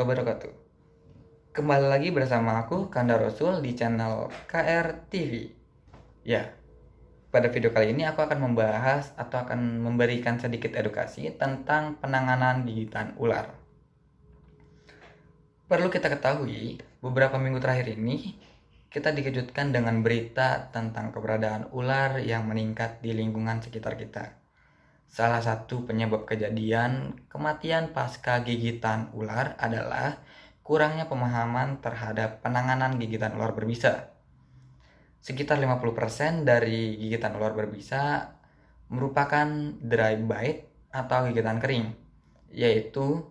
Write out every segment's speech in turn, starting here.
wabarakatuh. Kembali lagi bersama aku, Kanda Rasul, di channel KR TV. Ya, pada video kali ini aku akan membahas atau akan memberikan sedikit edukasi tentang penanganan gigitan ular. Perlu kita ketahui, beberapa minggu terakhir ini kita dikejutkan dengan berita tentang keberadaan ular yang meningkat di lingkungan sekitar kita. Salah satu penyebab kejadian kematian pasca gigitan ular adalah kurangnya pemahaman terhadap penanganan gigitan ular berbisa. Sekitar 50% dari gigitan ular berbisa merupakan dry bite atau gigitan kering, yaitu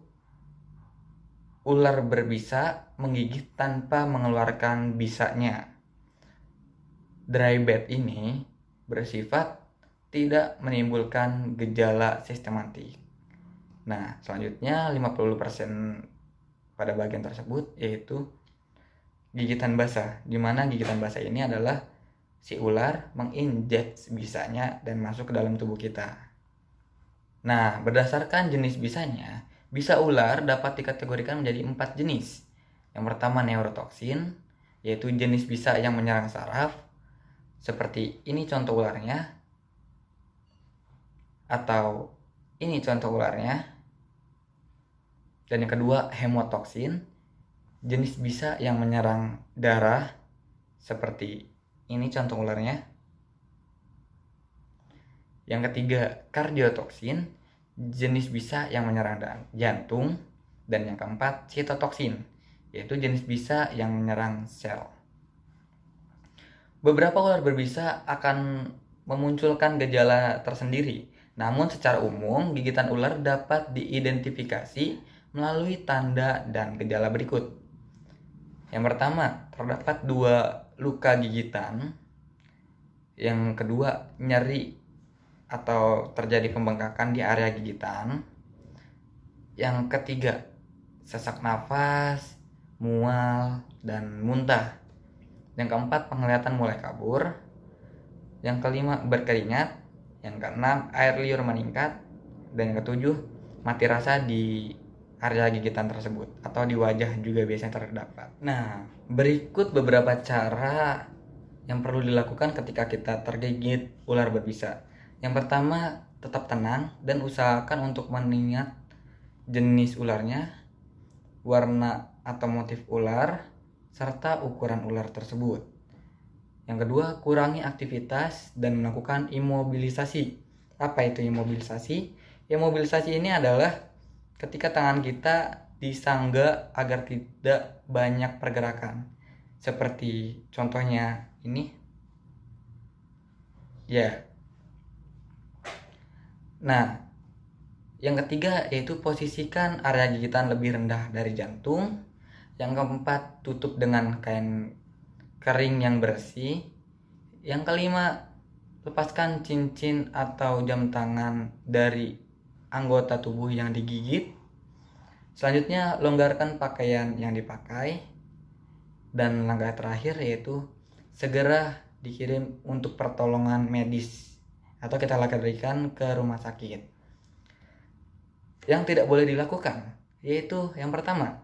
ular berbisa menggigit tanpa mengeluarkan bisanya. Dry bite ini bersifat tidak menimbulkan gejala sistematik. Nah, selanjutnya 50% pada bagian tersebut yaitu gigitan basah, di mana gigitan basah ini adalah si ular menginjek bisanya dan masuk ke dalam tubuh kita. Nah, berdasarkan jenis bisanya, bisa ular dapat dikategorikan menjadi 4 jenis. Yang pertama neurotoksin, yaitu jenis bisa yang menyerang saraf. Seperti ini contoh ularnya, atau ini contoh ularnya. Dan yang kedua hemotoksin, jenis bisa yang menyerang darah, seperti ini contoh ularnya. Yang ketiga kardiotoksin, jenis bisa yang menyerang jantung. Dan yang keempat sitotoksin, yaitu jenis bisa yang menyerang sel. Beberapa ular berbisa akan memunculkan gejala tersendiri. Namun secara umum, gigitan ular dapat diidentifikasi melalui tanda dan gejala berikut. Yang pertama, terdapat 2 luka gigitan. Yang kedua, nyeri atau terjadi pembengkakan di area gigitan. Yang ketiga, sesak nafas, mual, dan muntah. Yang keempat, penglihatan mulai kabur. Yang kelima, berkeringat. Yang keenam, air liur meningkat. Dan yang ketujuh, mati rasa di area gigitan tersebut atau di wajah juga biasanya terdapat. Nah, berikut beberapa cara yang perlu dilakukan ketika kita tergigit ular berbisa. Yang pertama, tetap tenang dan usahakan untuk mengingat jenis ularnya, warna atau motif ular, serta ukuran ular tersebut. Yang kedua, kurangi aktivitas dan melakukan imobilisasi. Apa itu imobilisasi? Imobilisasi ini adalah ketika tangan kita disangga agar tidak banyak pergerakan. Seperti contohnya ini. Ya. Nah, yang ketiga yaitu posisikan area gigitan lebih rendah dari jantung. Yang keempat, tutup dengan kain kering yang bersih. Yang kelima, lepaskan cincin atau jam tangan dari anggota tubuh yang digigit. Selanjutnya, longgarkan pakaian yang dipakai. Dan langkah terakhir yaitu segera dikirim untuk pertolongan medis atau kita larikan ke rumah sakit. Yang tidak boleh dilakukan yaitu yang pertama,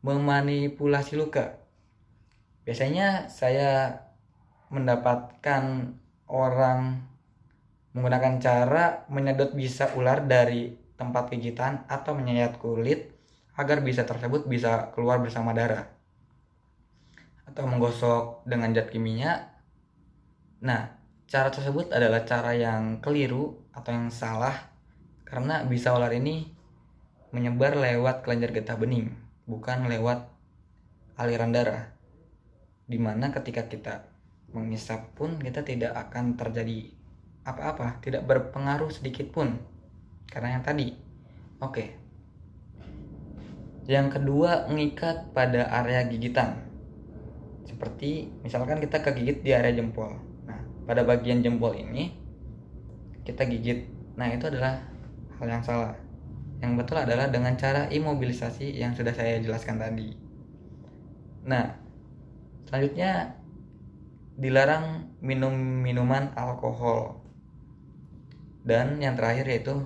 memanipulasi luka. Biasanya saya mendapatkan orang menggunakan cara menyedot bisa ular dari tempat gigitan atau menyayat kulit agar bisa tersebut bisa keluar bersama darah, atau menggosok dengan zat kimia. Nah, cara tersebut adalah cara yang keliru atau yang salah karena bisa ular ini menyebar lewat kelenjar getah bening, bukan lewat aliran darah. Dimana ketika kita mengisap pun kita tidak akan terjadi apa-apa, tidak berpengaruh sedikit pun karena yang tadi. Oke. Yang kedua, mengikat pada area gigitan. Seperti misalkan kita kegigit di area jempol. Nah, pada bagian jempol ini kita gigit. Nah, itu adalah hal yang salah. Yang betul adalah dengan cara imobilisasi yang sudah saya jelaskan tadi. Nah, selanjutnya dilarang minum minuman alkohol. Dan yang terakhir yaitu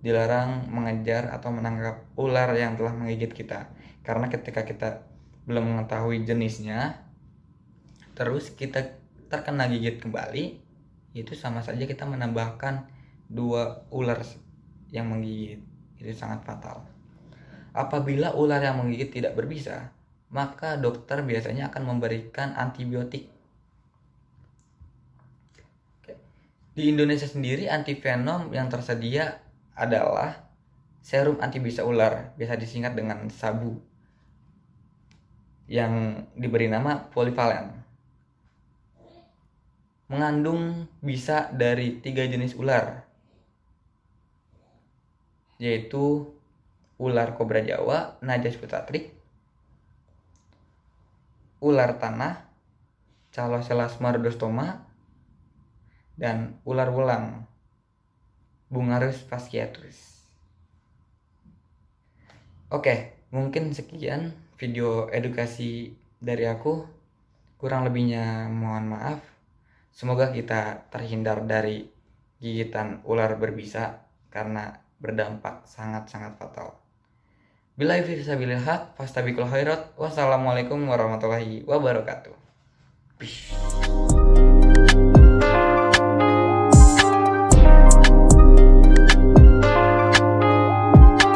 dilarang mengejar atau menangkap ular yang telah menggigit kita. Karena ketika kita belum mengetahui jenisnya, terus kita terkena gigit kembali, itu sama saja kita menambahkan 2 ular yang menggigit. Itu sangat fatal. Apabila ular yang menggigit tidak berbisa, maka dokter biasanya akan memberikan antibiotik. Di Indonesia sendiri antivenom yang tersedia adalah serum antibisa ular, biasa disingkat dengan SABU, yang diberi nama Polyvalent. Mengandung bisa dari 3 jenis ular, yaitu ular kobra Jawa, Najas putratrik, ular tanah, Calocelas mardostoma, dan ular wulang, Bungarus fasciatus. Oke, mungkin sekian video edukasi dari aku. Kurang lebihnya mohon maaf. Semoga kita terhindar dari gigitan ular berbisa karena berdampak sangat-sangat fatal. Billahi fisabilil haq, fastabiqul khairat. Wassalamualaikum warahmatullahi wabarakatuh. Peace.